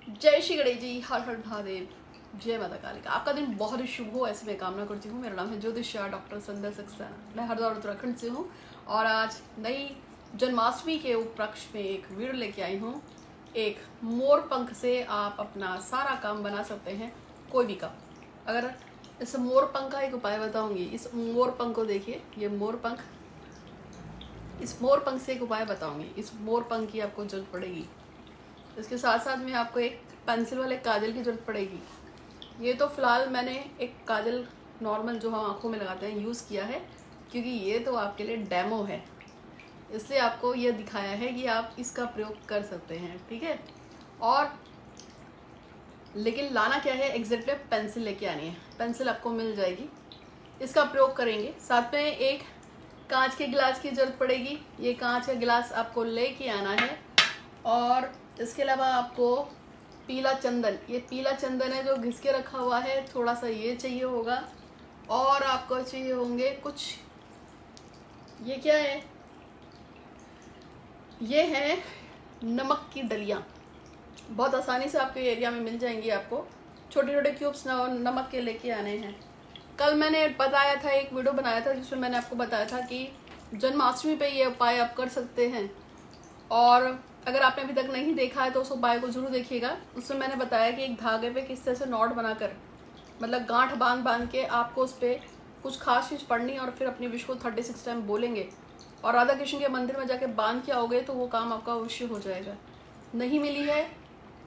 जय श्री गणेश जी, हर हर महादेव, जय माता काली का। आपका दिन बहुत ही शुभ हो ऐसे मैं कामना करती हूँ। मेरा नाम है ज्योतिषा डॉक्टर संध्या सक्सेना। मैं हरिद्वार उत्तराखंड से हूँ और आज नई जन्माष्टमी के उपलक्ष्य में एक वीडियो लेके आई हूँ। एक मोर पंख से आप अपना सारा काम बना सकते हैं, कोई भी काम। अगर इस मोर पंख का एक उपाय बताऊंगी। इस मोर पंख को देखिए, ये मोर पंख, इस मोर पंख से एक उपाय बताऊंगी। इस मोर पंख की आपको जरूरत पड़ेगी। इसके साथ साथ में आपको एक पेंसिल वाले काजल की जरूरत पड़ेगी। ये तो फिलहाल मैंने एक काजल नॉर्मल जो हम आंखों में लगाते हैं यूज़ किया है, क्योंकि ये तो आपके लिए डेमो है, इसलिए आपको ये दिखाया है कि आप इसका प्रयोग कर सकते हैं, ठीक है। और लेकिन लाना क्या है, एग्जैक्टली पेंसिल लेके आनी है। पेंसिल आपको मिल जाएगी, इसका प्रयोग करेंगे। साथ में एक कांच के गिलास की जरूरत पड़ेगी। ये कांच का गिलास आपको लेके आना है। और इसके अलावा आपको पीला चंदन, ये पीला चंदन है जो घिस के रखा हुआ है, थोड़ा सा ये चाहिए होगा। और आपको चाहिए होंगे कुछ, ये क्या है, ये है नमक की डलियाँ। बहुत आसानी से आपके एरिया में मिल जाएंगी। आपको छोटे छोटे क्यूब्स नमक के लेके आने हैं। कल मैंने बताया था, एक वीडियो बनाया था जिसमें मैंने आपको बताया था कि जन्माष्टमी पे ये उपाय आप कर सकते हैं। और अगर आपने अभी तक नहीं देखा है तो उस उपाय को जरूर देखिएगा। उसमें मैंने बताया कि एक धागे पे किस तरह से नॉट बनाकर, मतलब गांठ बांध के आपको उस पर कुछ खास चीज़ पढ़नी और फिर अपनी विश को 36 टाइम बोलेंगे और राधा कृष्ण के मंदिर में जाके बांध के आओगे तो वो काम आपका अवश्य हो जाएगा। नहीं मिली है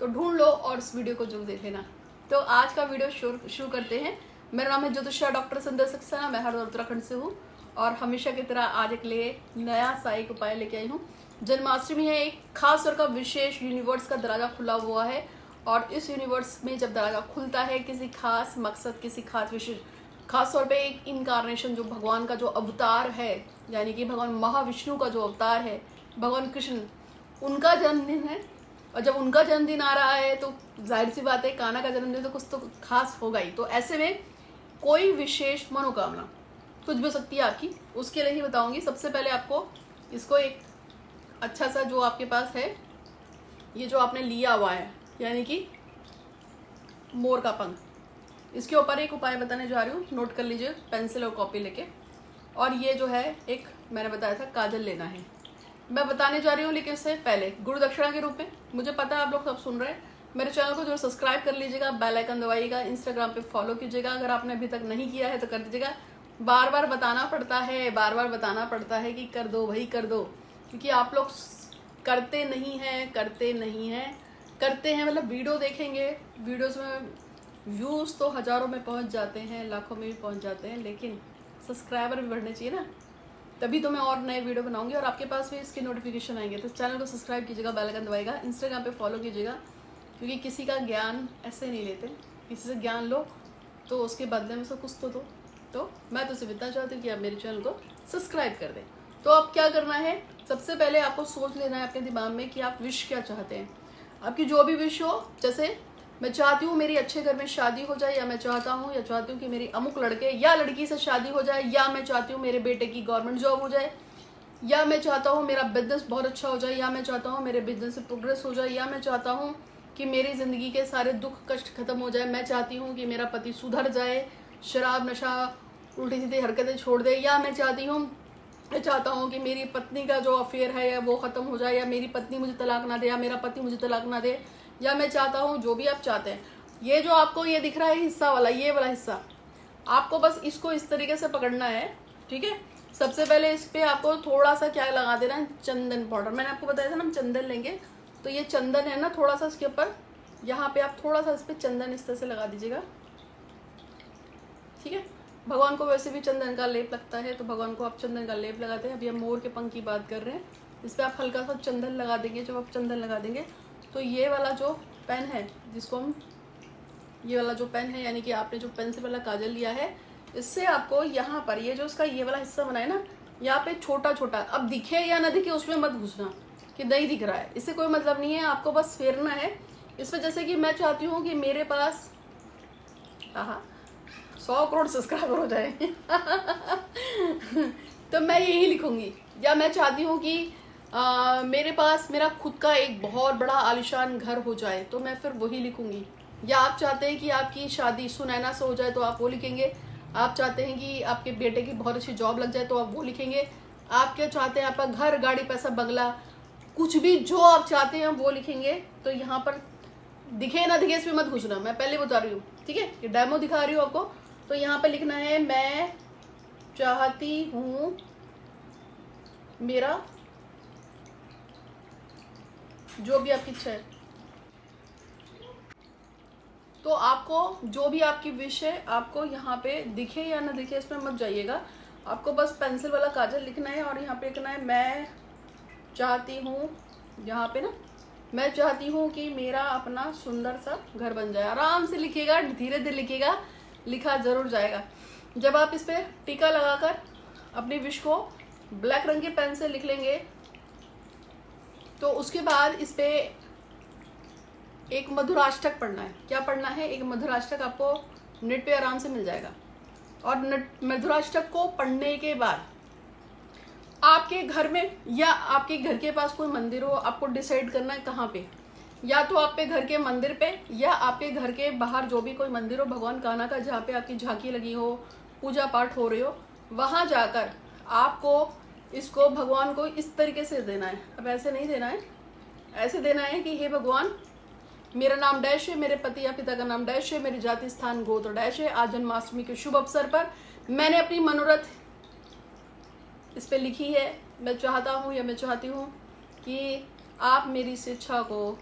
तो ढूंढ लो और इस वीडियो को जरूर देख लेना। तो आज का वीडियो शुरू करते हैं। मेरा नाम है ज्योतिषा डॉक्टर संध्या सक्सेना। मैं हरिद्वार उत्तराखंड से हूँ और हमेशा की तरह आज एक लिए नया सा एक उपाय लेके आई हूँ। जन्माष्टमी है, एक खास तौर का विशेष यूनिवर्स का दरवाजा खुला हुआ है और इस यूनिवर्स में जब दरवाजा खुलता है किसी खास मकसद, किसी खास विशेष, खास तौर पे एक इनकारनेशन जो भगवान का जो अवतार है, यानी कि भगवान महाविष्णु का जो अवतार है, भगवान कृष्ण, उनका जन्मदिन है। और जब उनका जन्मदिन आ रहा है तो जाहिर सी बात है, कान्हा का जन्मदिन तो कुछ तो खास होगा ही। तो ऐसे में कोई विशेष मनोकामना कुछ भी हो सकती है आपकी, उसके लिए ही बताऊंगी। सबसे पहले आपको इसको एक अच्छा सा जो आपके पास है, ये जो आपने लिया हुआ है यानी कि मोर का पंख, इसके ऊपर एक उपाय बताने जा रही हूँ। नोट कर लीजिए पेंसिल और कॉपी लेके। और ये जो है एक मैंने बताया था काजल लेना है, मैं बताने जा रही हूँ। लेकिन इससे पहले गुरु दक्षिणा के रूप में, मुझे पता है आप लोग सब सुन रहे हैं, मेरे चैनल को जो सब्सक्राइब कर लीजिएगा, बेल आइकन दबाइएगा, इंस्टाग्राम पे फॉलो कीजिएगा अगर आपने अभी तक नहीं किया है तो कर दीजिएगा। बार बार बताना पड़ता है, बार बार बताना पड़ता है कि कर दो भाई कर दो, क्योंकि आप लोग करते नहीं हैं, करते हैं मतलब वीडियो देखेंगे, वीडियोस में व्यूज़ तो हज़ारों में पहुंच जाते हैं, लाखों में भी पहुंच जाते हैं, लेकिन सब्सक्राइबर भी बढ़ने चाहिए ना, तभी तो मैं और नए वीडियो बनाऊंगी और आपके पास भी इसके नोटिफिकेशन आएंगे। तो चैनल को सब्सक्राइब कीजिएगा, बेल आइकन दबाइएगा, इंस्टाग्राम पे फॉलो कीजिएगा, क्योंकि किसी का ज्ञान ऐसे नहीं लेते। किसी से ज्ञान लो तो उसके बदले में से कुछ तो दो। तो मैं तो सिर्फ इतना चाहती हूँ कि आप मेरे चैनल को सब्सक्राइब कर दें। तो अब क्या करना है, सबसे पहले आपको सोच लेना है अपने दिमाग में कि आप विश क्या चाहते हैं। आपकी जो भी विश हो, जैसे मैं चाहती हूँ मेरी अच्छे घर में शादी हो जाए, या मैं चाहता हूँ या चाहती हूँ कि मेरी अमुक लड़के या लड़की से शादी हो जाए, या मैं चाहती हूँ मेरे बेटे की गवर्नमेंट जॉब हो जाए, या मैं चाहता हूँ मेरा बिजनेस बहुत अच्छा हो जाए, या मैं चाहता हूँ मेरे बिजनेस से प्रोग्रेस हो जाए, या मैं चाहता हूँ कि मेरी ज़िंदगी के सारे दुख कष्ट खत्म हो जाए, मैं चाहती हूँ कि मेरा पति सुधर जाए, शराब नशा उल्टी सीधी हरकतें छोड़ दे, या मैं चाहता हूँ कि मेरी पत्नी का जो अफेयर है वो ख़त्म हो जाए, या मेरी पत्नी मुझे तलाक ना दे, या मेरा पति मुझे तलाक ना दे, या मैं चाहता हूँ, जो भी आप चाहते हैं। ये जो आपको ये दिख रहा है हिस्सा वाला, ये वाला हिस्सा, आपको बस इसको इस तरीके से पकड़ना है, ठीक है। सबसे पहले इस पर आपको थोड़ा सा क्या लगा देना है, चंदन पाउडर। मैंने आपको बताया था ना हम चंदन लेंगे, तो ये चंदन है ना, थोड़ा सा इसके ऊपर, यहाँ पे आप थोड़ा सा इस पर चंदन इस तरह से लगा दीजिएगा, ठीक है। भगवान को वैसे भी चंदन का लेप लगता है, तो भगवान को आप चंदन का लेप लगाते हैं। अभी हम मोर के पंख की बात कर रहे हैं, इस पर आप हल्का सा चंदन लगा देंगे। जब आप चंदन लगा देंगे तो ये वाला जो पेन है, जिसको हम, ये वाला जो पेन है यानी कि आपने जो पेंसिल वाला काजल लिया है, इससे आपको यहाँ पर ये जो इसका ये वाला हिस्सा बना है ना, यहाँ पे छोटा छोटा, अब दिखे या ना दिखे उसमें मत घुसना कि नहीं दिख रहा है, इससे कोई मतलब नहीं है। आपको बस फेरना है इस पर। जैसे कि मैं चाहती हूँ कि मेरे पास 100 करोड़ सब्सक्राइबर हो जाए तो मैं यही लिखूंगी। या मैं चाहती हूँ कि मेरे पास मेरा खुद का एक बहुत बड़ा आलिशान घर हो जाए तो मैं फिर वही लिखूंगी। या आप चाहते हैं कि आपकी शादी सुनैना से हो जाए तो आप वो लिखेंगे। आप चाहते हैं कि आपके बेटे की बहुत अच्छी जॉब लग जाए तो आप वो लिखेंगे। आप क्या चाहते हैं, आपका घर, गाड़ी, पैसा, बंगला, कुछ भी जो आप चाहते हैं वो लिखेंगे। तो यहाँ पर दिखे ना दिखे इसमें मत घुसना, मैं पहले बता रही हूँ, ठीक है, ये डेमो दिखा रही हूँ आपको। तो यहाँ पर लिखना है मैं चाहती हूँ मेरा जो भी आपकी इच्छा है। तो आपको जो भी आपकी विश है आपको यहाँ पे दिखे या ना दिखे इसमें मत जाइएगा। आपको बस पेंसिल वाला काजल लिखना है और यहाँ पे लिखना है मैं चाहती हूँ, यहाँ पे ना मैं चाहती हूँ कि मेरा अपना सुंदर सा घर बन जाए। आराम से लिखिएगा, धीरे धीरे लिखिएगा, लिखा जरूर जाएगा। जब आप इस पर टीका लगाकर अपनी विश को ब्लैक रंग के पेन से लिख लेंगे तो उसके बाद इस पे एक मधुराष्टक पढ़ना है। क्या पढ़ना है? एक मधुराष्टक आपको नेट पे आराम से मिल जाएगा। और मधुराष्टक को पढ़ने के बाद आपके घर में या आपके घर के पास कोई मंदिर हो, आपको डिसाइड करना है कहाँ पे। या तो आपके घर के मंदिर पे या आपके घर के बाहर जो भी कोई मंदिर हो भगवान कान्हा का, जहाँ पे आपकी झांकी लगी हो, पूजा पाठ हो रही हो, वहाँ जाकर आपको इसको भगवान को इस तरीके से देना है। अब ऐसे नहीं देना है, ऐसे देना है कि हे भगवान, मेरा नाम डैश है, मेरे पति या पिता का नाम डैश है, मेरी जाति स्थान गोत्र डैश है। आज जन्माष्टमी के शुभ अवसर पर मैंने अपनी मनोरथ इस पे लिखी है। मैं चाहता हूँ या मैं चाहती हूँ कि आप मेरी इस इच्छा को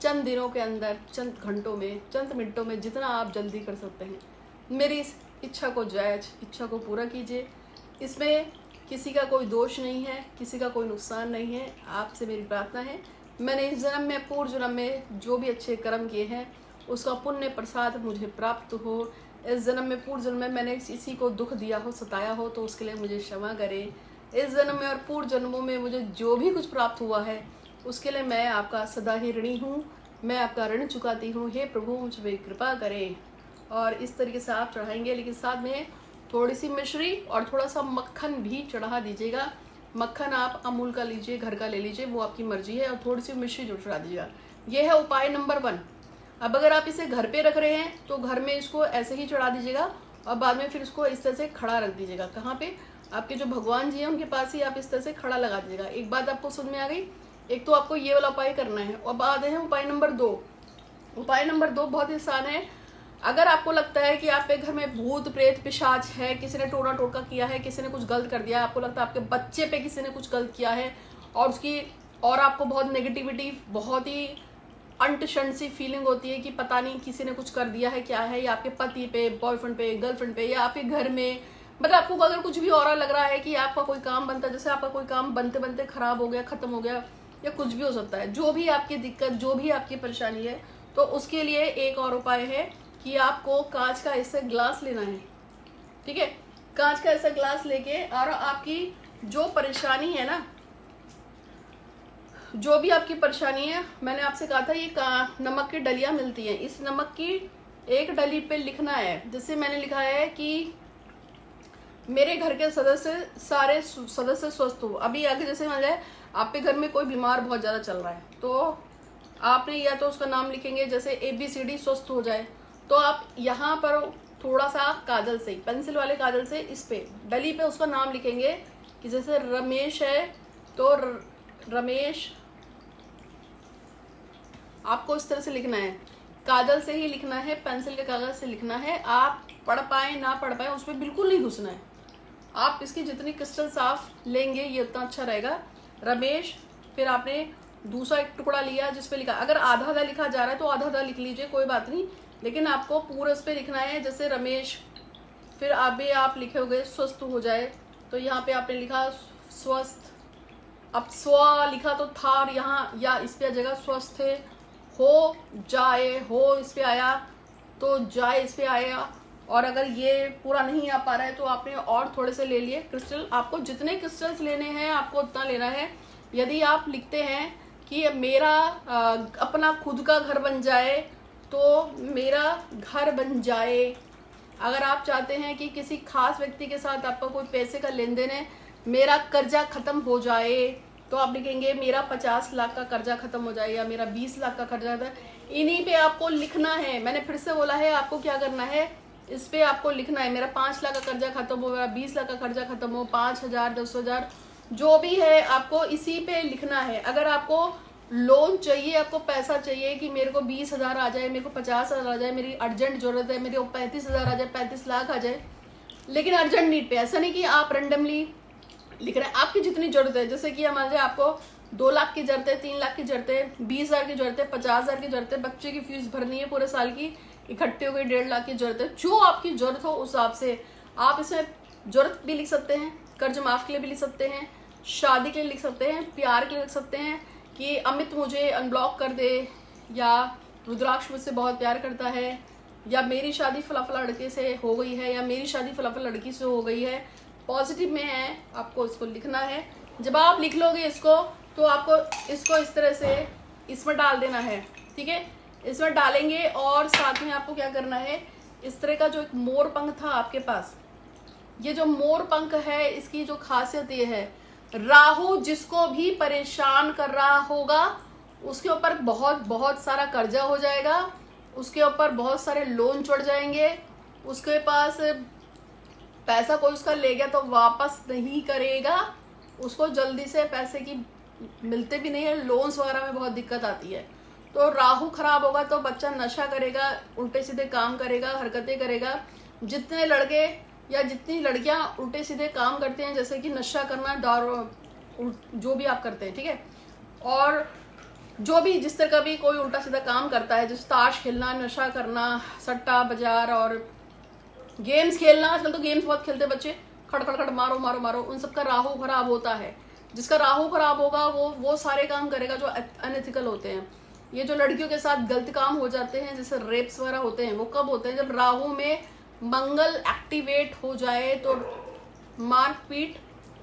चंद दिनों के अंदर, चंद घंटों में, चंद मिनटों में, जितना आप जल्दी कर सकते हैं, मेरी इस इच्छा को जायज इच्छा को पूरा कीजिए। इसमें किसी का कोई दोष नहीं है, किसी का कोई नुकसान नहीं है। आपसे मेरी प्रार्थना है, मैंने इस जन्म में, पूर्व जन्म में जो भी अच्छे कर्म किए हैं उसका पुण्य प्रसाद मुझे प्राप्त हो। इस जन्म में, पूर्व जन्म में मैंने किसी को दुख दिया हो, सताया हो तो उसके लिए मुझे क्षमा करें। इस जन्म में और पूर्व जन्मों में मुझे जो भी कुछ प्राप्त हुआ है उसके लिए मैं आपका सदा ही ऋणी हूँ, मैं आपका ऋण चुकाती हूँ। हे प्रभु मुझ पर कृपा करें। और इस तरीके से आप चढ़ाएंगे, लेकिन साथ में थोड़ी सी मिश्री और थोड़ा सा मक्खन भी चढ़ा दीजिएगा। मक्खन आप अमूल का लीजिए, घर का ले लीजिए, वो आपकी मर्जी है। और थोड़ी सी मिश्री जो चढ़ा दीजिएगा। ये है उपाय नंबर 1। अब अगर आप इसे घर पे रख रहे हैं तो घर में इसको ऐसे ही चढ़ा दीजिएगा और बाद में फिर इसको इस तरह से खड़ा रख दीजिएगा। कहाँ पे? आपके जो भगवान जी हैं उनके पास ही आप इस तरह से खड़ा लगा दीजिएगा। एक बात आपको समझ में आ गई? एक तो आपको ये वाला उपाय करना है। और बाद है उपाय नंबर 2। उपाय नंबर 2 बहुत ही आसान है। अगर आपको लगता है कि आपके घर में भूत प्रेत पिशाच है, किसी ने टोना टोटका किया है, किसी ने कुछ गलत कर दिया है, आपको लगता है आपके बच्चे पे किसी ने कुछ गलत किया है और आपको बहुत नेगेटिविटी, बहुत ही अंटशंट सी फीलिंग होती है कि पता नहीं किसी ने कुछ कर दिया है, क्या है, या आपके पति पे, बॉयफ्रेंड पे, गर्लफ्रेंड पे, या आपके घर में, मतलब आपको अगर कुछ भी और लग रहा है कि आपका कोई काम बनता है, जैसे आपका कोई काम बनते बनते खराब हो गया, खत्म हो गया, या कुछ भी हो सकता है, जो भी आपकी दिक्कत, जो भी आपकी परेशानी है, तो उसके लिए एक और उपाय है कि आपको कांच का ऐसा ग्लास लेना है। ठीक है, कांच का ऐसा ग्लास लेके और आपकी जो परेशानी है ना, जो भी आपकी परेशानी है, मैंने आपसे कहा था ये नमक की डलियां मिलती हैं, इस नमक की एक डली पे लिखना है। जैसे मैंने लिखा है कि मेरे घर के सदस्य, सारे सदस्य स्वस्थ हो। अभी आगे जैसे मान जाए आपके घर में कोई बीमार बहुत ज़्यादा चल रहा है तो आपने या तो उसका नाम लिखेंगे, जैसे ABCD स्वस्थ हो जाए, तो आप यहाँ पर थोड़ा सा काजल से, पेंसिल वाले काजल से इस पे डली पे उसका नाम लिखेंगे कि जैसे रमेश है तो रमेश, आपको इस तरह से लिखना है, काजल से ही लिखना है, पेंसिल के कागज से लिखना है। आप पढ़ पाए ना पढ़ पाए उसमें बिल्कुल नहीं घुसना है। आप इसकी जितनी क्रिस्टल साफ लेंगे ये उतना अच्छा रहेगा। रमेश, फिर आपने दूसरा एक टुकड़ा लिया जिस पे लिखा, अगर आधा आधा लिखा जा रहा है तो आधा आधा लिख लीजिए, कोई बात नहीं, लेकिन आपको पूरा इस पे लिखना है। जैसे रमेश, फिर आप लिखे हो गए स्वस्थ हो जाए, तो यहाँ पे आपने लिखा स्वस्थ, अब स्व लिखा तो था और यहाँ या इस पे आ जाएगा स्वस्थ हो जाए, हो इस पे आया तो जाए इस पे आया। और अगर ये पूरा नहीं आ पा रहा है तो आपने और थोड़े से ले लिए क्रिस्टल। आपको जितने क्रिस्टल्स लेने हैं आपको उतना लेना है। यदि आप लिखते हैं कि मेरा अपना खुद का घर बन जाए तो मेरा घर बन जाए। अगर आप चाहते हैं कि किसी खास व्यक्ति के साथ आपका कोई पैसे का लेन देन है, मेरा कर्जा खत्म हो जाए, तो आप लिखेंगे मेरा 50 लाख का कर्जा खत्म हो जाए या मेरा 20 लाख का कर्जा खत्म। इन्हीं पे आपको लिखना है। मैंने फिर से बोला है आपको क्या करना है, इस पे आपको लिखना है मेरा 5 लाख का कर्जा खत्म हो, मेरा 20 लाख का कर्जा खत्म हो, 5,000 10,000 जो भी है आपको इसी पे लिखना है। अगर आपको लोन चाहिए, आपको पैसा चाहिए कि मेरे को 20,000 आ जाए, मेरे को 50,000 आ जाए, मेरी अर्जेंट जरूरत है, मेरे को 35,000 आ जाए, 35 लाख आ जाए, लेकिन अर्जेंट नीड पे, ऐसा नहीं कि आप रेंडमली लिख रहे हैं। आपकी जितनी जरूरत है, जैसे कि मान लीजिए आपको 2 लाख की जरूरत है, 3 लाख की जरूरत है, 20,000 की जरूरत है, 50,000 की जरूरत है, बच्चे की फीस भरनी है पूरे साल की, इकट्ठी हो गई 1.5 लाख की जरूरत है, जो आपकी जरूरत हो उस हिसाब से आप इसमें जरूरत भी लिख सकते हैं, कर्ज माफ के लिए भी लिख सकते हैं, शादी के लिए लिख सकते हैं, प्यार के लिए लिख सकते हैं कि अमित मुझे अनब्लॉक कर दे, या रुद्राक्ष मुझसे बहुत प्यार करता है, या मेरी शादी फला लड़के से हो गई है, या मेरी शादी फला लड़की से हो गई है, पॉजिटिव में है, आपको इसको लिखना है। जब आप लिख लोगे इसको तो आपको इसको इस तरह से इसमें डाल देना है, ठीक है। इसमें डालेंगे और साथ में आपको क्या करना है, इस तरह का जो एक मोर पंख था आपके पास, ये जो मोर पंख है इसकी जो खासियत ये है, राहु जिसको भी परेशान कर रहा होगा उसके ऊपर बहुत सारा कर्जा हो जाएगा, उसके ऊपर बहुत सारे लोन चढ़ जाएंगे, उसके पास पैसा कोई उसका ले गया तो वापस नहीं करेगा, उसको जल्दी से पैसे की मिलते भी नहीं है, लोन्स वगैरह में बहुत दिक्कत आती है। तो राहु खराब होगा तो बच्चा नशा करेगा, उल्टे सीधे काम करेगा, हरकतें करेगा। जितने लड़के या जितनी लड़कियां उल्टे सीधे काम करते हैं, जैसे कि नशा करना, दारू, जो भी आप करते हैं, ठीक है, और जो भी जिस तरह का भी कोई उल्टा सीधा काम करता है, जैसे ताश खेलना, नशा करना, सट्टा बाजार और गेम्स खेलना, आजकल तो गेम्स बहुत खेलते बच्चे, खड़ खड़ खड़ मारो मारो मारो, उन सबका राहु खराब होता है। जिसका राहु खराब होगा वो सारे काम करेगा जो अनएथिकल होते हैं। ये जो लड़कियों के साथ गलत काम हो जाते हैं, जैसे रेप्स वगैरह होते हैं, वो कब होते हैं, जब राहु में मंगल एक्टिवेट हो जाए, तो मारपीट,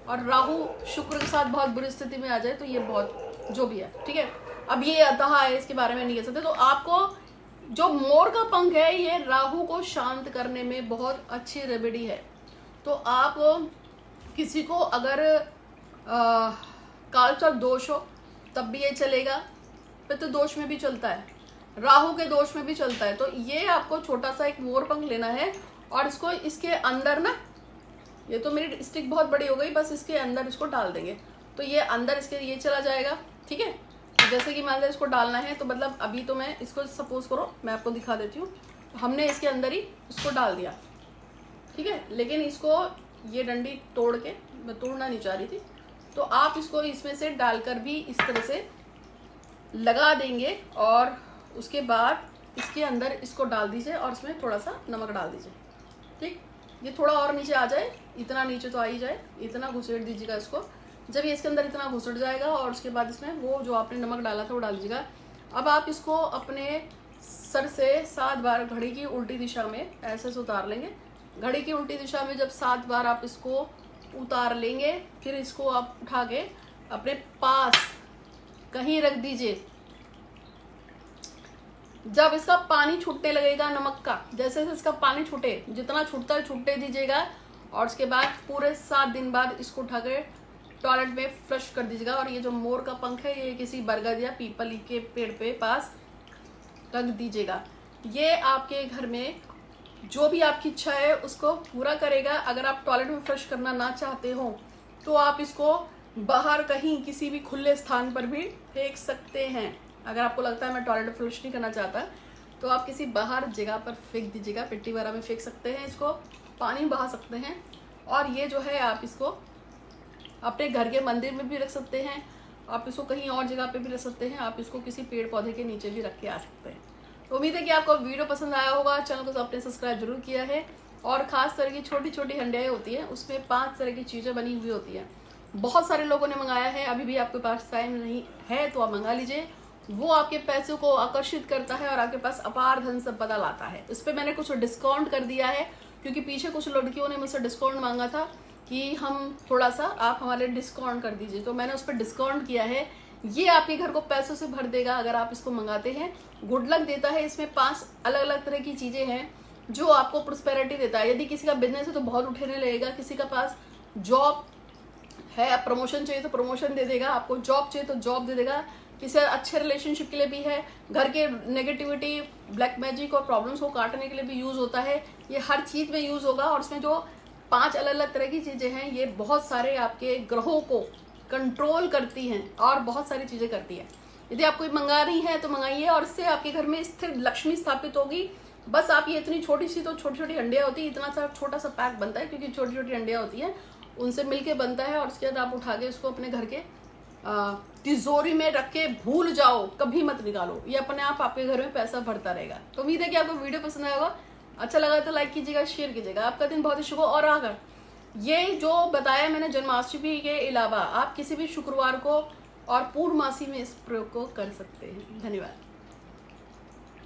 और राहु शुक्र के साथ बहुत बुरी स्थिति में आ जाए, तो ये बहुत जो भी है, ठीक है। अब ये अतः है, इसके बारे में नहीं कह सकते। तो आपको जो मोर का पंख है ये राहु को शांत करने में बहुत अच्छी रेमेडी है। तो आप किसी को अगर कालसर्प दोष हो तब भी ये चलेगा, पितृ दोष में भी चलता है, राहु के दोष में भी चलता है। तो ये आपको छोटा सा एक मोर पंख लेना है और इसको इसके अंदर ना, ये तो मेरी स्टिक बहुत बड़ी हो गई, बस इसके अंदर इसको डाल देंगे तो ये अंदर इसके ये चला जाएगा, ठीक है। तो जैसे कि मान लो इसको डालना है, तो मतलब अभी तो मैं इसको सपोज करो मैं आपको दिखा देती हूँ, हमने इसके अंदर ही इसको डाल दिया, ठीक है। लेकिन इसको ये डंडी तोड़ के, मैं तोड़ना नहीं चाह रही थी, तो आप इसको इसमें से डालकर भी इस तरह से लगा देंगे और उसके बाद इसके अंदर इसको डाल दीजिए और इसमें थोड़ा सा नमक डाल दीजिए, ठीक। ये थोड़ा और नीचे आ जाए, इतना नीचे तो आ ही जाए, इतना घुसेड़ दीजिएगा इसको। जब ये इसके अंदर इतना घुसड़ जाएगा और उसके बाद इसमें वो जो आपने नमक डाला था वो डाल दीजिएगा। अब आप इसको अपने सर से 7 बार घड़ी की उल्टी दिशा में ऐसे से उतार लेंगे। घड़ी की उल्टी दिशा में जब 7 बार आप इसको उतार लेंगे, फिर इसको आप उठा के अपने पास कहीं रख दीजिए। जब इसका पानी छूटने लगेगा नमक का, जैसे जैसे इसका पानी छूटे, जितना छूटता है छूटने दीजिएगा, और उसके बाद पूरे 7 दिन बाद इसको उठा के टॉयलेट में फ्लश कर दीजिएगा। और ये जो मोर का पंख है ये किसी बरगद या पीपल के पेड़ पे पास रख दीजिएगा। ये आपके घर में जो भी आपकी इच्छा है उसको पूरा करेगा। अगर आप टॉयलेट में फ्लश करना ना चाहते हो तो आप इसको बाहर कहीं किसी भी खुले स्थान पर भी फेंक सकते हैं। अगर आपको लगता है मैं टॉयलेट में फ्लश नहीं करना चाहता तो आप किसी बाहर जगह पर फेंक दीजिएगा, पिट्टी वगैरह में फेंक सकते हैं, इसको पानी बहा सकते हैं। और ये जो है आप इसको अपने घर के मंदिर में भी रख सकते हैं, आप इसको कहीं और जगह पे भी रख सकते हैं, आप इसको किसी पेड़ पौधे के नीचे भी रख के आ सकते हैं। तो उम्मीद है कि आपको वीडियो पसंद आया होगा। चैनल को आपने सब्सक्राइब जरूर किया है। और ख़ास तरह की छोटी छोटी हंडियाएँ होती हैं, उसमें 5 तरह की चीज़ें बनी हुई होती हैं। बहुत सारे लोगों ने मंगाया है, अभी भी आपके पास टाइम नहीं है तो आप मंगा लीजिए। वो आपके पैसों को आकर्षित करता है और आपके पास अपार धन संपदा लाता है। इस पर मैंने कुछ डिस्काउंट कर दिया है क्योंकि पीछे कुछ लड़कियों ने मुझसे डिस्काउंट मांगा था कि हम थोड़ा सा आप हमारे डिस्काउंट कर दीजिए, तो मैंने उस पर डिस्काउंट किया है। ये आपके घर को पैसों से भर देगा अगर आप इसको मंगाते हैं। गुड लक देता है, इसमें 5 अलग अलग तरह की चीज़ें हैं जो आपको प्रोस्पेरिटी देता है। यदि किसी का बिजनेस है तो बहुत उठने लगेगा, किसी का पास जॉब है, अब प्रमोशन चाहिए तो प्रमोशन दे देगा, आपको जॉब चाहिए तो जॉब दे देगा, किसी अच्छे रिलेशनशिप के लिए भी है, घर के नेगेटिविटी, ब्लैक मैजिक और प्रॉब्लम्स को काटने के लिए भी यूज़ होता है। ये हर चीज़ में यूज़ होगा। और इसमें जो 5 अलग अलग तरह की चीज़ें हैं, ये बहुत सारे आपके ग्रहों को कंट्रोल करती हैं और बहुत सारी चीज़ें करती है। यदि आप कोई मंगा रही हैं तो मंगाइए, और इससे आपके घर में स्थिर लक्ष्मी स्थापित होगी। बस आप ये इतनी छोटी सी, तो छोटी छोटी हंडिया होती है, इतना सा छोटा सा पैक बनता है, क्योंकि छोटी छोटी हंडिया होती है, उनसे मिलके बनता है। और उसके बाद आप उठा के उसको अपने घर के तिजोरी में रख के भूल जाओ, कभी मत निकालो, ये अपने आप आपके घर में पैसा भरता रहेगा। तो उम्मीद है कि आपको वीडियो पसंद आया होगा। अच्छा लगा तो लाइक कीजिएगा, शेयर कीजिएगा। आपका दिन बहुत ही शुभ हो। और अगर ये जो बताया मैंने जन्माष्टमी के अलावा आप किसी भी शुक्रवार को और पूर्णमासी में इस प्रयोग को कर सकते हैं। धन्यवाद।